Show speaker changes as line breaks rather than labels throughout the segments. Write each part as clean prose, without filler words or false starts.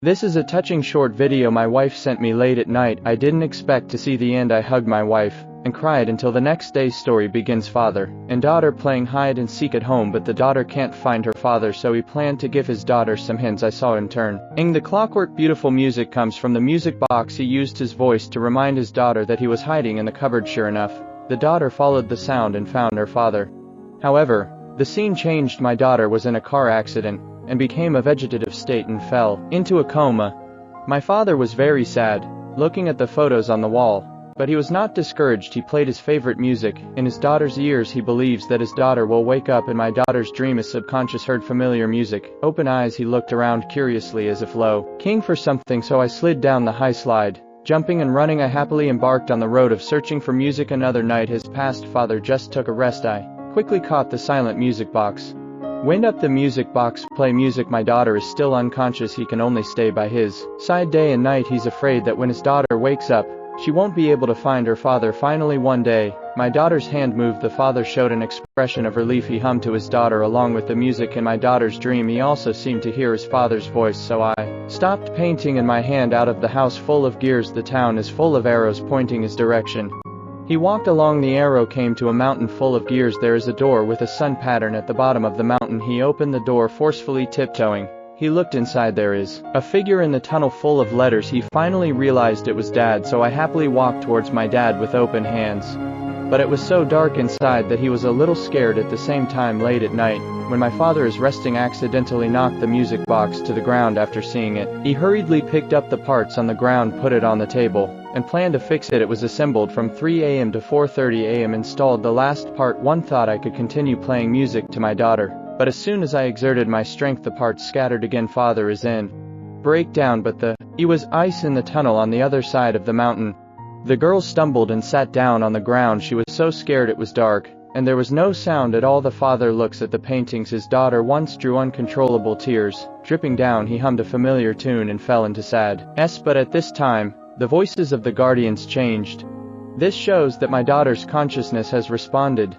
This is a touching short video my wife sent me late at night. I didn't expect to see the end. I hugged my wife and cried until the next day's story begins. Father and daughter playing hide and seek at home, but the daughter can't find her father, so he planned to give his daughter some hints. I saw in turn. The clockwork beautiful music comes from the music box. He used his voice to remind his daughter that he was hiding in the cupboard. Sure enough, the daughter followed the sound and found her father. However, the scene changed. My daughter was in a car accident and became a vegetative state and fell into a coma. My father was very sad, looking at the photos on the wall, but he was not discouraged. He played his favorite music in his daughter's ears. He believes that his daughter will wake up in my daughter's dream. His subconscious heard familiar music. Open eyes, he looked around curiously as if looking for something, so I slid down the high slide. Jumping and running, I happily embarked on the road of searching for music. Another night has passed. Father just took a rest. I quickly caught the silent music box. Wind up the music box, play music. My daughter is still unconscious. He can only stay by his side day and night. He's afraid that when his daughter wakes up, she won't be able to find her father. Finally one day, my daughter's hand moved. The father showed an expression of relief. He hummed to his daughter along with the music. In my daughter's dream, he also seemed to hear his father's voice, so I stopped painting and my hand out of the house full of gears. The town is full of arrows pointing his direction. He walked along. The arrow came to a mountain full of gears. There is a door with a sun pattern at the bottom of the mountain. He opened the door forcefully, tiptoeing. He looked inside. There is a figure in the tunnel full of letters. He finally realized it was Dad, so I happily walked towards my dad with open hands. But it was so dark inside that he was a little scared. At the same time, late at night, when my father is resting, accidentally knocked the music box to the ground. After seeing it, he hurriedly picked up the parts on the ground, put it on the table, and planned to fix it. It was assembled from 3 a.m. to 4:30 a.m. Installed the last part. One thought I could continue playing music to my daughter, but as soon as I exerted my strength, the parts scattered again. Father is in breakdown, but he was ice in the tunnel on the other side of the mountain. The girl stumbled and sat down on the ground. She was so scared. It was dark, and there was no sound at all. The father looks at the paintings his daughter once drew. Uncontrollable tears dripping down, he hummed a familiar tune and fell into sadness. But at this time, the voices of the guardians changed. This shows that my daughter's consciousness has responded.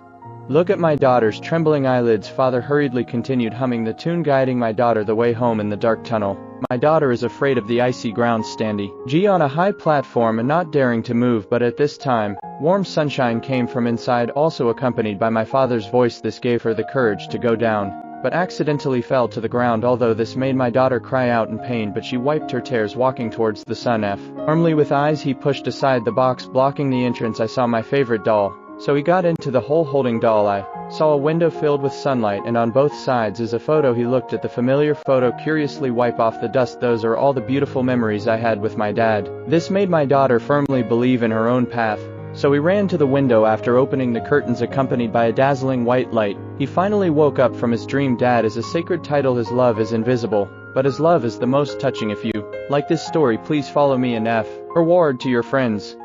Look at my daughter's trembling eyelids. Father hurriedly continued humming the tune, guiding my daughter the way home in the dark tunnel. My daughter is afraid of the icy ground, standing on a high platform and not daring to move. But at this time, warm sunshine came from inside, also accompanied by my father's voice. This gave her the courage to go down, but accidentally fell to the ground. Although this made my daughter cry out in pain, but she wiped her tears, walking towards the sun. Firmly with eyes, he pushed aside the box blocking the entrance. I saw my favorite doll, so he got into the hole holding doll. I saw a window filled with sunlight, and on both sides is a photo. He looked at the familiar photo, curiously wipe off the dust. Those are all the beautiful memories I had with my dad. This made my daughter firmly believe in her own path, so he ran to the window. After opening the curtains, accompanied by a dazzling white light, he finally woke up from his dream. Dad is a sacred title. His love is invisible, but his love is the most touching. If you like this story, please follow me and reward to your friends.